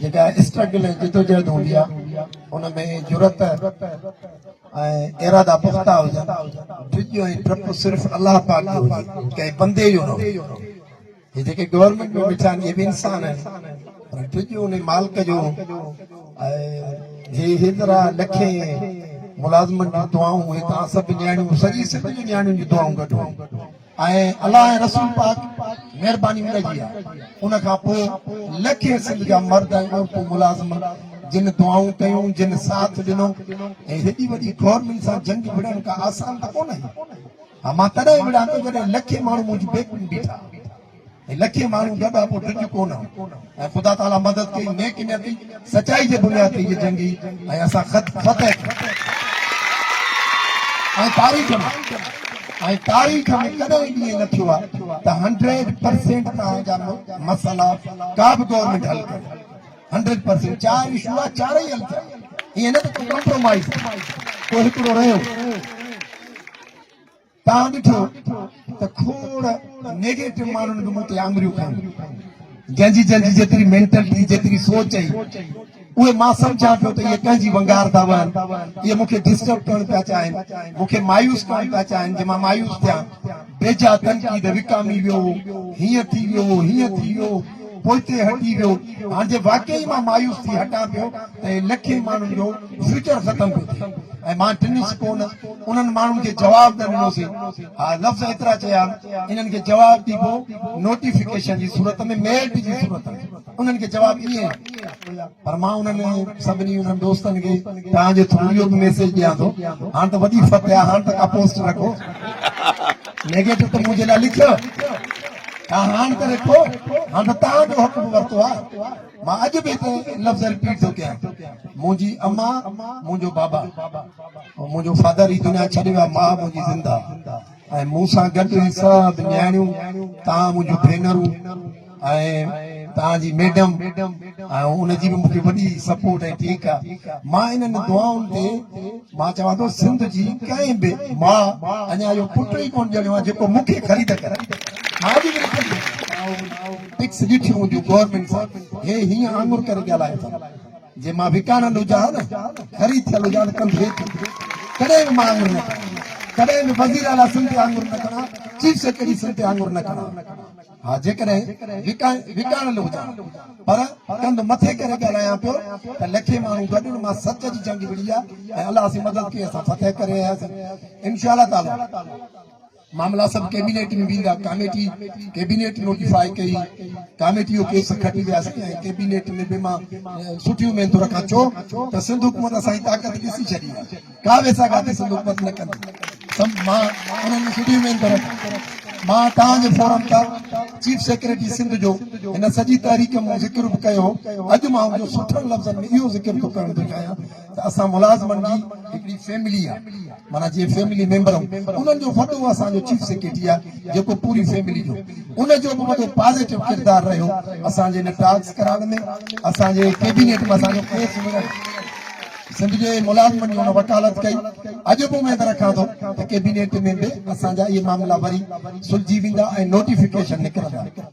जेका स्ट्रगल जिदोजहद हूंदी आहे उनमें जुरत ऐं इरादा पुख्ता हुजनि। टिजो ऐं डपु सिर्फ़ु अलाह पाक जो हुजे, कंहिं बंदे जो न हुजे। हे जेके गवर्नमेंट में वेठा आहिनि इहे बि इंसान आहिनि, पर टिजो उन मालिक जो हे हेतिरा लखे मुलाज़िमनि जूं दुआऊं हे तव्हां सभु न्याणियूं सॼी सिंध जूं न्याणियुनि जूं दुआऊं गॾु ऐं अलाह ऐं रसूल पाक महिरबानी मिलंदी आहे। उन खां पोइ लखे सिंध जा मर्द ऐं औरतूं मुलाज़िम जिन दुआऊं कयूं, जिन साथ ॾिनो ऐं हेॾी वॾी गवर्नमेंट सां जंग विढ़ण का आसान त कोन्हे। हा, मां तॾहिं विढ़ां थो जॾहिं लखे माण्हू मुंहिंजी बेकुनि बीठा ऐं लखे माण्हू गॾु पोइ ॾिज कोन ऐं ख़ुदा ताला मदद कई नेक नियती सचाई जे बुनियाद ते इहे जंगी ऐं असां फतह ऐं तारीख़ में कॾहिं ईअं न थियो आहे त 100% तव्हांजा मसइला का बि गवर्नमेंट हल करे 100%। 4 इशू आहे, 4 ई हल थिया, ईअं न त कॉम्प्रोमाइज़ को हिकिड़ो रहियो। तव्हां ॾिठो त खोड़ नेगेटिव माण्हुनि बि मूं ते आङुरियूं खयूं, जंहिंजी जेतिरी मेंटलिटी जेतिरी सोच आई उहे मां सम्झां पियो त इहे कंहिंजी वंगार था वहनि, इहे मूंखे डिस्टर्ब करणु पिया चाहिनि, मूंखे मायूस करणु पिया चाहिनि। जे मां मायूस थियां, बेजा तनक़ीद विकामी वियो, हीअं थी वियो, हीअं थी वियो, पोइते हटी वियो। हाणे जे वाक़ई मां मायूस थी हटां पियो त लखे माण्हुनि जो फ्यूचर ख़तम पियो थिए ऐं मां टिनिस कोन उन्हनि माण्हुनि खे जवाब न ॾिनोसीं। हा, लफ़्ज़ एतिरा चया, इन्हनि खे जवाब ॾिबो नोटिफिकेशन जी सूरत में, मेल जी सूरत में, उन्हनि खे जवाब ईअं। पर मां उन्हनि सभिनी उन्हनि दोस्तनि खे तव्हांजे थ्रू इहो बि मैसेज ॾियां थो, हाणे त वॾी फतह आहे, हाणे त का पोस्ट रखो, नेगेटिव त मुंहिंजे लाइ लिखियो, हाणे त रखो, हाणे त तव्हांजो हुकुम वरितो आहे। मां अॼु बि हिते लफ़्ज़ रिपीट थो कयां, मुंहिंजी अम्मा, मुंहिंजो बाबा, मुंहिंजो फादर ही दुनिया छॾे विया, मां मुंहिंजी ज़िंदा ऐं मूं सां गॾु सभु न्याणियूं, तव्हां मुंहिंजूं भेनरूं ऐं तव्हांजी मैडम ऐं उनजी बि मूंखे वॾी सपोर्ट ऐं ठीकु आहे। मां इन्हनि दुआउनि ते मां चवां थो सिंध जी कंहिं बि मां अञा इहो पुट ई कोन ॼणियो आहे जेको मूंखे ख़रीद करे। मां बि फिक्स ॾिठियूं हूंदियूं गवर्नमेंट सां, हे हीअं आङुर करे ॻाल्हाए था, जे मां विकानंद हुजां न, ख़रीद थियल हुजां न, कॾहिं बि मां आङुर न कयां, कॾहिं बि वज़ीर आला सिंध ते आङुर न कयां, चीफ सेक्रेटरी सिंध ते आङुर न कयां। हा, जेकॾहिं विकानल हुजां पर कंदु मथे करे ॻाल्हायां पियो त लखे माण्हू गॾु मां सच जी जंग विड़ी आहे ऐं अलाह जी मदद कई, असां फतह करे आयासीं इंशाअल्लाह ताला। मामला सब कैबिनेट में वेंदा, कैबिनेट नोटिफाई कई, कमेटी जो केस खटी वियासीं ऐं कैबिनेट में बि मां सुठियूं में थो रखां छो त सिंध हुकूमत असांजी ताक़त ॾिसी छॾी आहे, का वेसागाती सिंध हुकूमत न कंदी। मां उन्हनि सुठियूं में थो रखां। मां तव्हांजे फोरम तां चीफ सेक्रेटरी सिंध जो हिन सॼी तहरीक में ज़िक्र बि कयो, अॼु मां उनजो सुठनि लफ़्ज़नि में इहो ज़िक्र थो करणु थो चाहियां त असां मुलाज़िमनि जी हिकिड़ी फैमिली आहे, माना जीअं फैमिली मेंबर उन्हनि जो वॾो असांजो चीफ सेक्रेटरी आहे जेको पूरी फैमिली जो उनजो बि वॾो पॉज़िटिव किरदारु रहियो असांजे हिन टास्क कराइण में, असांजे कैबिनेट में असांजो केस मिलण, सिंध जे मुलाज़िमनि हुन वकालत कई। अॼु बि उमेद रखां थो त कैबिनेट में बि असांजा इहे मामला वरी सुलझी वेंदा ऐं नोटिफिकेशन निकिरंदा।